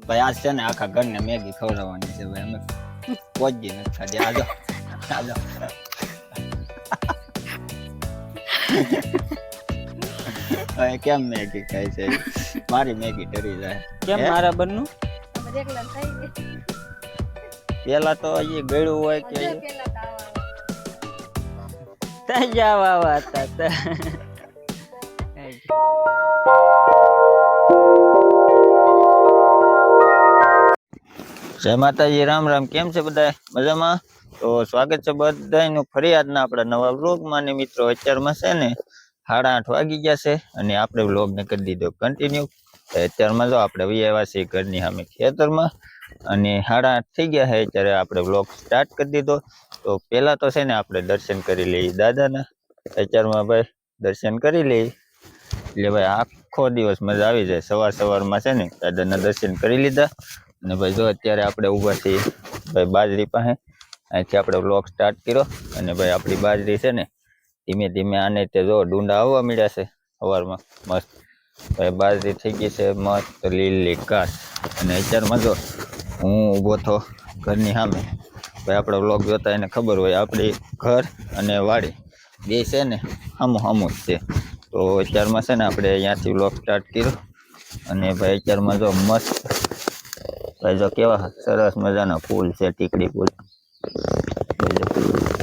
ભાઈ આજ છે ને આખા ઘરને મેગી ખવડાવવાની છે ભાઈ. અમે પહોંચી નથી ખાધી. આજો આજો હવે કેમ મેગી ખાય છે? મારી મેગી ડરી જાય. કેમ મારા બન્નું પેલા તો હજી ગળ્યું હોય કે જાવા હતા. જય માતાજી, રામ રામ. કેમ છે બધા? મજામાં? તો સ્વાગત છે બધાનું ફરી આજના આપણા નવા વ્લોગમાં. ને મિત્રો અત્યારમાં છે ને 8:30 વાગી ગયા છે અને આપણે વ્લોગને કરી દીધો કન્ટિન્યુ. અત્યારમાં જો આપણે આવ્યા છીએ ઘરની સામે ખેતરમાં અને 8:30 થઈ ગયા છે. ત્યારે આપણે વ્લોગ સ્ટાર્ટ કરી દીધો. તો પેલા તો છે ને આપણે દર્શન કરી લઈએ દાદાના. અત્યારમાં ભાઈ દર્શન કરી લઈએ એટલે ભાઈ આખો દિવસ મજા આવી જાય. સવારમાં છે ને દાદાના દર્શન કરી લીધા અને ભાઈ જો અત્યારે આપણે ઊભા છીએ ભાઈ બાજરી પાસે. અહીંથી આપણે વ્લોગ સ્ટાર્ટ કર્યો અને ભાઈ આપણી બાજરી છે ને ધીમે ધીમે આને તે જો ડુંડા આવવા મળ્યા છે સવારમાં મસ્ત. ભાઈ બાજરી થઈ ગઈ છે મસ્ત લીલી ઘાસ. અને અત્યારમાં જો હું ઊભો થો ઘરની સામે. ભાઈ આપણો વ્લોગ જોતા એને ખબર હોય આપણી ઘર અને વાડી બે છે ને સામું જ છે. તો અત્યારમાં છે ને આપણે અહીંયાથી વ્લોગ સ્ટાર્ટ કર્યો અને ભાઈ અત્યારમાં જો મસ્ત ભાઈ જો કેવા સરસ મજાના ફૂલ છે. ટીકડી ફૂલ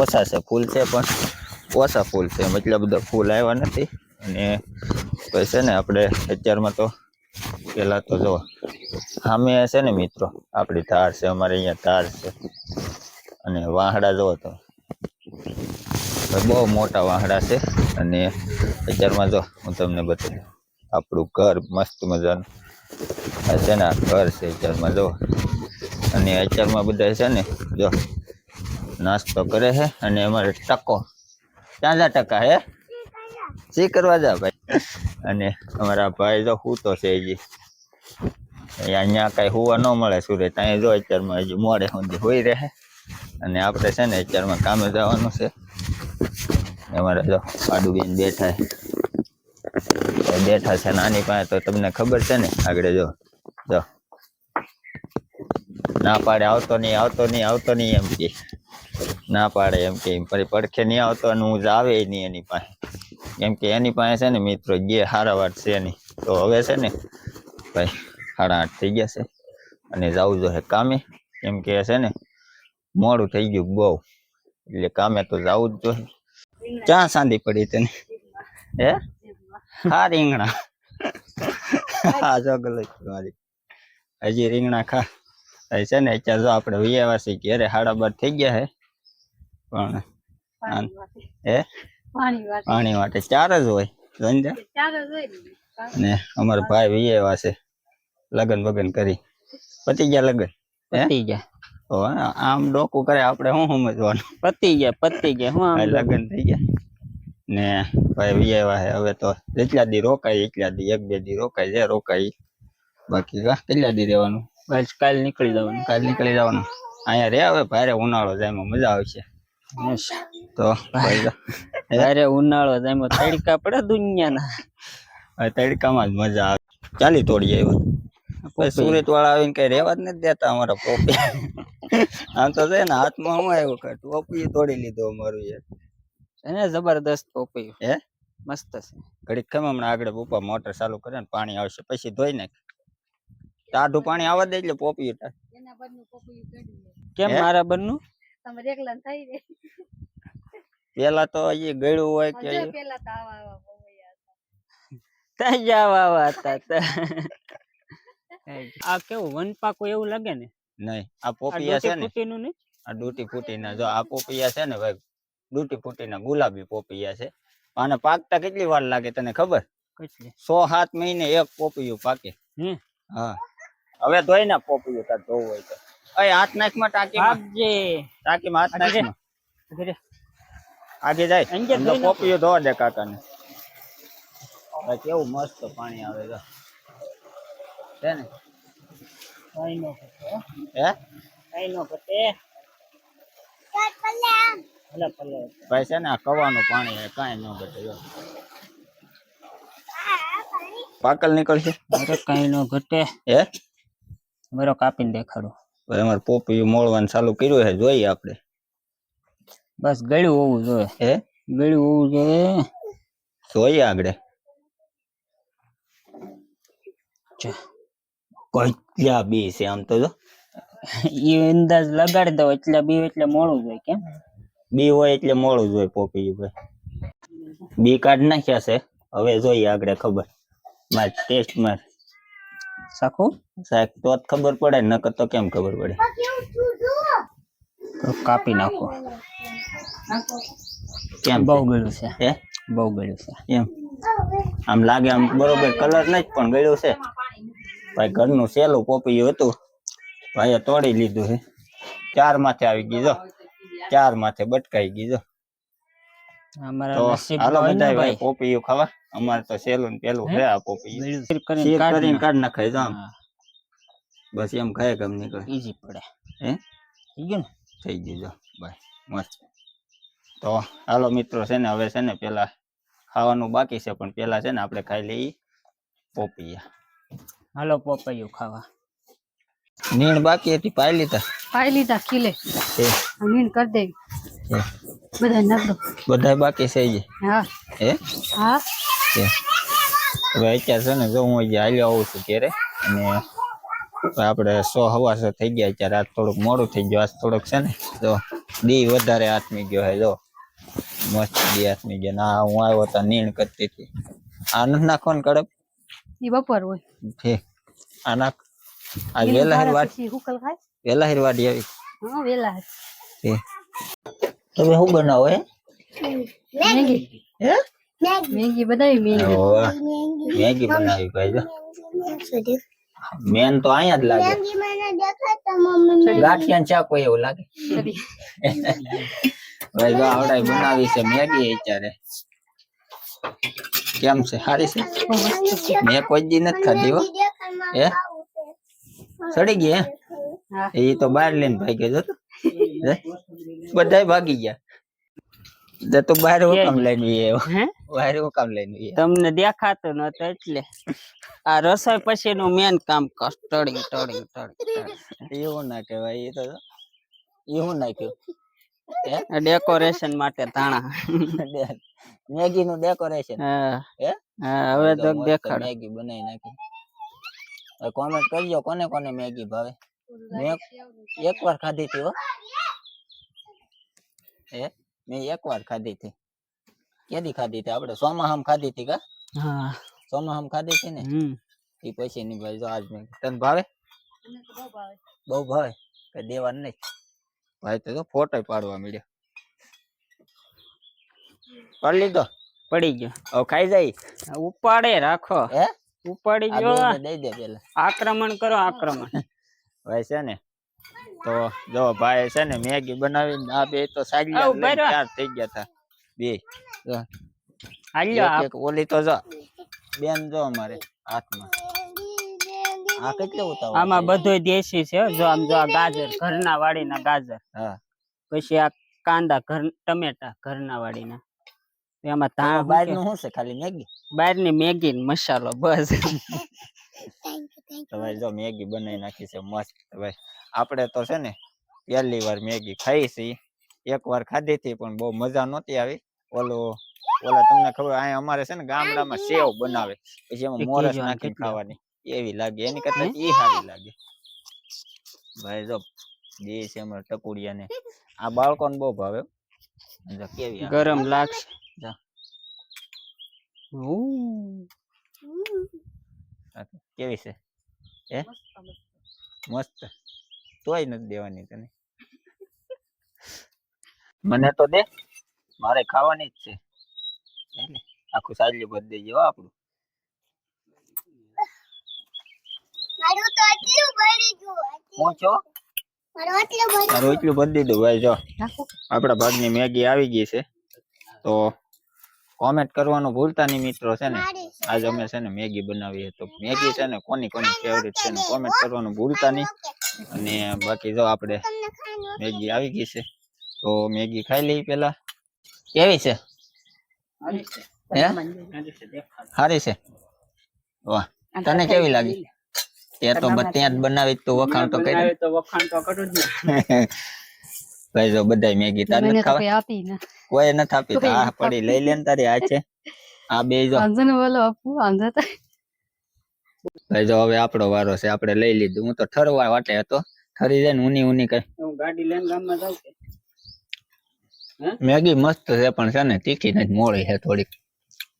ઓછા છે, ફૂલ છે પણ ઓછા ફૂલ છે, મતલબ બધા ફૂલ આવ્યા નથી. અને ભાઈ છે ને આપણે અત્યારમાં તો પેલા તો જો સામે છે ને મિત્રો આપણી ધાર છે, અમારે અહીંયા ધાર છે અને વાહડા જો તો બહુ મોટા વાહડા છે. અને અત્યારમાં જો હું તમને બતાવું આપણું ઘર મસ્ત મજાનું છે ને આ ઘર છે અત્યારમાં જો. અને અત્યારમાં બધા છે ને જો નાસ્તો કરે છે અને અમારે ટકો ક્યાં જા ટકા હે શી કરવા જા ભાઈ. અને અમારા ભાઈ જો સૂતો છે હજી અહીંયા કાંઈ હુવા ન મળે સુરત. અહીંયા જો અત્યારમાં હજી મોડે સુધી હોઈ રહે. અને આપણે છે ને અત્યારમાં કામે જવાનું છે. અમારે જો આડુબેન બેઠા છે નાની પાસે. તો તમને ખબર છે ને આગળ જો ના પાડે આવતો નહીં એમ કે ના પાડે એમ કે ફરી પડખે નહીં આવતો અને હું જ આવે નહીં એની પાસે. કેમ કે એની પાસે છે ને મિત્રો જે હારા વાત છે નહીં. તો હવે છે ને ભાઈ 8:30 થઈ ગયા છે અને જવું જોઈએ કામે. કેમ કે છે ને મોડું થઈ ગયું બહુ, એટલે કામે તો જવું જ જોઈએ. ક્યાં સાંધી પડી તને? હે ખા રીંગણા. હા જો ગલત મારી હજી રીંગણા ખા. છે ને અત્યારે જો આપણે વિયાવા છીએ ઘેરે 12:30 થઈ ગયા છે પણ હે પાણી માટે 4 જ હોય ને. અમારા ભાઈ વિયાવા છે લગન બગન કરી. પતી ગયા લગન? પતી ગયા. આમ ડોકું કરે આપણે શું સમજવાનું? પતી ગયા હું લગન થઈ ગયા ને ભાઈ વિયાવા છે. હવે તો જેટલા દી રોકાય એટલા દી, 1-2 દી રોકાય જે રોકાય. બાકી કેટલા દી રહેવાનું? બસ કાલ નીકળી જવાનું. અહીંયા રે હવે ભારે ઉનાળો જાય એમાં મજા આવશે. તો ભારે ઉનાળો જાય એમાં તડકા પડે દુનિયાના. તડકામાં જ મજા આવે. ચાલી તોડી આવ્યો સુરત વાળા આવીને કઈ રેવા જ નથી દેતા અમારા પોપી. આમ તો છે ને હાથમાં હું આવ્યો કે ટોપી તોડી લીધો અમારું યાર. એને જબરદસ્ત પોપી હે મસ્ત છે. ઘડીક ખમે હમણાં આગળ પપ્પા મોટર ચાલુ કરે ને પાણી આવશે પછી ધોઈ નાખ. ટાઢું પાણી આવવા દે એટલે પોપી. કેમ મારા બન્નું પેલા તો હજી ગળ્યું હોય કે જાવા હતા. આ કેવું વનપાકો એવું લાગે ને? નહીં, આ પોપિયા છે ને નહીં, આ ડૂટી ફૂટીના. જો આ પોપિયા છે ને ભાઈ ડૂટી ફૂટીના ગુલાબી પોપિયા છે. આને પાકતા કેટલી વાર લાગે તને ખબર? 6-7 મહિને એક પોપિયું પાકે. હા હવે ધોઈ ના પોપિયું તાર ધોવું હોય તો. હાથ નાખમાં ટાંકીમાં હાથ નાખમાં આગે જાય પોપિયું ધોવા દે કાકાને. કેવું મસ્ત પાણી આવે છે ને. કઈ નો ઘટે. હે કઈ નો ઘટે. ભાઈ છે ને આ કવાનું પાણી કાંઈ ન ઘટે. પાકલ નીકળશે. અરે કઈ નો ઘટે. હે બરો કાપીને દેખાડો. હવે અમારે પોપિયું મોળવાનું ચાલુ કર્યું છે, જોઈએ આપણે. બસ ગળ્યું હોવું જોઈએ. હે ગળ્યું હોવું જોઈએ. જોઈએ આગળ. કેટલા બી છે આમ તો જો. એ અંદાજ લગાડી દો એટલે બી એટલે મોડું જાય કેમ. બી હોય એટલે મોડું જ હોય પોપિયું ભાઈ. બી કાઢ નાખ્યા છે, હવે જોઈએ આગળ ખબર. માર ટેસ્ટ માર સાખું સાહેબ તો જ ખબર પડે, નકર તો કેમ ખબર પડે. તો કાપી નાખો. કેમ બહુ છે? ગળ્યું છે. હે બહુ ગળ્યું છે એમ આમ લાગે, આમ બરોબર કલર નહીં પણ ગળ્યું છે ભાઈ. ઘરનું સેલું પોપિયું હતું, ભાઈએ તોડી લીધું છે. 4 માથે આવી ગઈ જો, 4 માથે બટકાઈ ગઈ જો. તો અમારા હાલો નસીબમાં હોય ને બધાય ભાઈ ભાઈ. પોપિયું ખાવા. અમારે તો સેલું ને પેલું હે? છે આ પોપિયું. ગળ્યું શેર કરીને શેર કાઢ કરીને નાખ. કાઢ નાખાય જો આમ. હા, બસ એમ ખાય ગમ નીકળે. ઈઝી પડે. હે થઈ ગયું ને. થઈ ગયું જો ભાઈ મસ્ત. તો હાલો મિત્રો છે ને, હવે છે ને પેલા ખાવાનું બાકી છે, પણ પેલા છે ને આપણે ખાઈ લઈએ પોપિયા. હાલો પપૈયું ખાવા. નીણ બાકી હતી, પાઈ લીધા. પાઈ લીધા કિલે છે મીણ કરી દેવી છે. બધા નાખ દો. બધાય બાકી છે ઈ. હા હે હા છે. હવે અત્યારે છે ને જો હું અહીંયા હાલ્યો આવું છું ઘેરે, અને આપણે 100 થઈ ગયા અત્યારે. આજ થોડુંક મોડું થઈ ગયું. આજ થોડુંક છે ને જો દી વધારે આથમી ગયો હે જો. મસ્ત દી આથમી ગયો. ના હું આવ્યો તો નીણ કરતી હતી. આ નથી નાખવાનું કડક ઈ બપોર હોય છે. આ નાખ. આ એનું વેલા ભાડા વાટ પછી હુકલ ખાય. વેલા વાડી આવી હા વેલા છે. તમે શું બનાવો હે? મેગી હે મેગી બનાવી મેગી ઓહ, મેગી બનાવી ભાઈ જો. મેન તો અહીંયા જ લાગે. ગાંઠિયા શાક હોય એવું લાગે. ભાઈ જો આવડાય બનાવી છે મેગી અત્યારે. કેમ છે? સારી છે? મેં કોઈ દી નથી ખાધી હો. હે સડી ગઈ હે? હા એ તો બહાર લઈને ભાગ્યો જો તો. હે? બધાય ભાગી ગયા. તો બહાર હું કામ લઈને આવ્યો? હે બહાર હું કામ લઈને આવ્યો? તમને દેખાતું નતું એટલે. આ રસોઈ પછીનું મેન કામ ટળી ટળી ટળી. એવું ના કહેવાય. એ તો એવું નાખ્યું. હે ડેકોરેશન માટે ધાણા. મેગી નું ડેકોરેશન. હા હે હા, હવે તો મસ્ત દેખાડ. મેગી બનાવી નાખી. કોમેન્ટ કરજો કોને કોને મેગી ભાવે. મેં એકવાર ખાધી હતી હો. હે મેં એકવાર ખાધી હતી. કેદી ખાધી હતી? આપણે સોમાહમ ખાધી હતી કા? હા સોમાહમ ખાધી હતી ને. હમ એ પછી ની ભાઈ જો આજ મેં. તને ભાવે? બહુ ભાવે. કઈ દેવાનું નહીં ભાઈ. તો જો ફોટો પાડવા મળ્યો. પાડી લીધો? પડી ગયો. હવે ખાઈ જાય. ઉપાડે રાખો. હે ઉપાડી આ ગયો. બેને દઈ દે પેલા. આક્રમણ કરો આક્રમણ. ભાઈ છે ને, તો જો ભાઈ છે ને મેગી બનાવીને આ બે તો સાજી આવ બરો. 4 થઈ ગયા હતા બે. જો હાલ્યો એક એક ઓલી તો જો બેન જો અમારે હાથમાં. આ કેટલે ઉતાવળ આમાં છે? બધું દેશી છે હો. જો આમ જો આ ગાજર ઘરના વાડીના ગાજર, હા પછી આ કાંદા ઘર ટમેટા ઘરના વાડીના, એમાં ધાણા બહાર નું શું છે? ખાલી મેગી. બહારની મેગી ને મસાલો બસ. તો ભાઈ જો મેગી બનાવી નાખી છે મસ્ત. ભાઈ આપણે તો છે ને પહેલી વાર મેગી ખાઈ છે. એક વાર ખાધી હતી પણ બહુ મજા નહોતી આવી. ઓલા તમને ખબર અહીંયા અમારે છે ને ગામડામાં સેવ બનાવે, પછી એમાં મોરસ નાખીને ખાવાની એવી લાગે. એની કરતા ઈ સારી લાગે ભાઈ. જો જે છે અમારે ટકુડિયા ને આ બાળકોને બહુ ભાવે. જો કેવી આવે. ગરમ લાગશે. જા. કેવી છે? હે મસ્ત. તોય નથી દેવાની તને. મને તો દે, મારે ખાવાની જ છે. એટલે આખું સાજલું ભરી દેજો આપણું. હું છો તારું એટલું ભરી દીધું ભાઈ. જો આપણા ભાગની મેગી આવી ગઈ છે. તો કોમેન્ટ કરવાનું ભૂલતા નહીં મિત્રો. છે ને આજે અમે છે ને મેગી બનાવી. તો મેગી છે ને કોની કોની ફેવરિટ છે ને કોમેન્ટ કરવાનું ભૂલતા નહીં. અને બાકી જો આપણે મેગી આવી ગઈ છે, તો મેગી ખાઈ લઈ પેલા. કેવી છે? હે સારી છે? વાહ, તને કેવી લાગી? તે તો ત્યાં જ બનાવી તો વખાણ તો કરી બનાવે તો વખાણ તો કરું જ ને. ભાઈ જો બધા મેગી તાર મને નથી તો ખાવા કોઈ આપી ને કોઈ નથી આપી તો કોઈ આ નથી પડી લઈ લે ને તારી આ છે આ બે જો વાંધો ને બોલો આપું વાંધો તો ભાઈ જો હવે આપણો વારો છે આપણે લઈ લીધું હું તો ઠરવા વાટે હતો ઠરી જાય ને ઊની કઈ હું ગાડી લઈને ગામમાં જાઉં કે મેગી મસ્ત છે પણ છે ને તીખી નથી મોળી છે થોડીક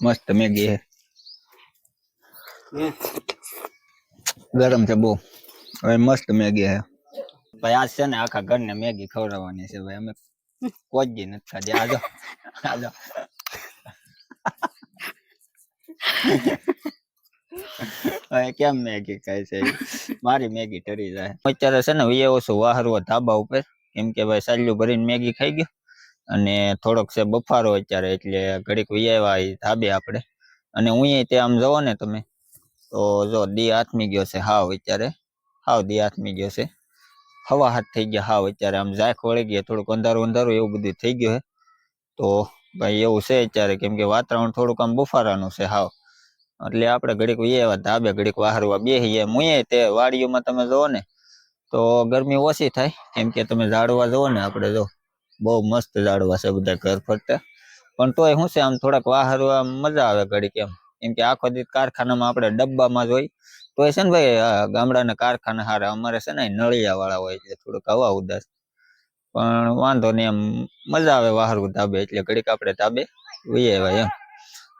મસ્ત મેગી છે હે? ગરમ છે બહુ હવે મસ્ત મેગી છે ભાઈ આજ છે ને આખા ઘરને મેગી ખવડાવવાની છે ભાઈ અમે કોઈ જ નથી ખાધી આજો આજો હવે કેમ મેગી ખાય છે મારી મેગી ઠરી જાય અત્યારે છે ને વિયેવો છું વાહરવો ધાબા ઉપર કેમ કે ભાઈ સાલ્યું ભરીને મેગી ખાઈ ગયો અને થોડોક છે બફારો અત્યારે એટલે ઘડીક વિયેવા ધાબે આપણે અને હું તે આમ જોવો ને તમે તો જો દી આથમી ગયો છે હાવ અત્યારે હાવ દી આથમી ગયો છે હવા હાથ થઈ ગયા હાવ અત્યારે આમ ઝાંખ વળી ગઈ થોડુંક અંધારું એવું બધું થઈ ગયું છે તો ભાઈ એવું છે અત્યારે કેમ કે વાતાવરણ થોડુંક આમ બફારાનું છે હાવ એટલે આપણે ઘડીક એવા ધાબે ઘડીક વાહરવા બેસીએ મુએ તે વાડીઓમાં તમે જોવો ને તો ગરમી ઓછી થાય કેમ કે તમે ઝાડવા જોવો ને આપણે જો બહુ મસ્ત ઝાડવા છે બધા ઘર ફરતા પણ તોય શું છે આમ થોડાક વાહરવા મજા આવે ઘડીક કેમ કે આખો દિવસ કારખાનામાં આપણે ડબ્બામાં જ હોય તોય છે ને ભાઈ ગામડાના કારખાના હારા અમારે છે ને નળિયા વાળા હોય એટલે થોડુંક હવા ઉદાસ પણ વાંધો નહીં એમ મજા આવે વાહરવું ધાબે એટલે ઘડીક આપણે ધાબે વહી આવ્યા એમ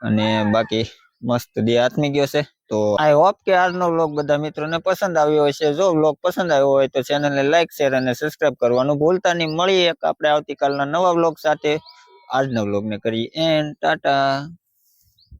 અને બાકી મસ્ત દી આથમી ગયો છે તો આઈ હોપ કે આજનો વ્લોગ બધા મિત્રોને પસંદ આવ્યો હશે જો વ્લોગ પસંદ આવ્યો હોય તો ચેનલને લાઈક શેર અને સબસ્ક્રાઇબ કરવાનું ભૂલતા નહીં મળીએ એક આપણે આવતીકાલના નવા વ્લોગ સાથે આજના વ્લોગને કરીએ એન્ડ ટાટા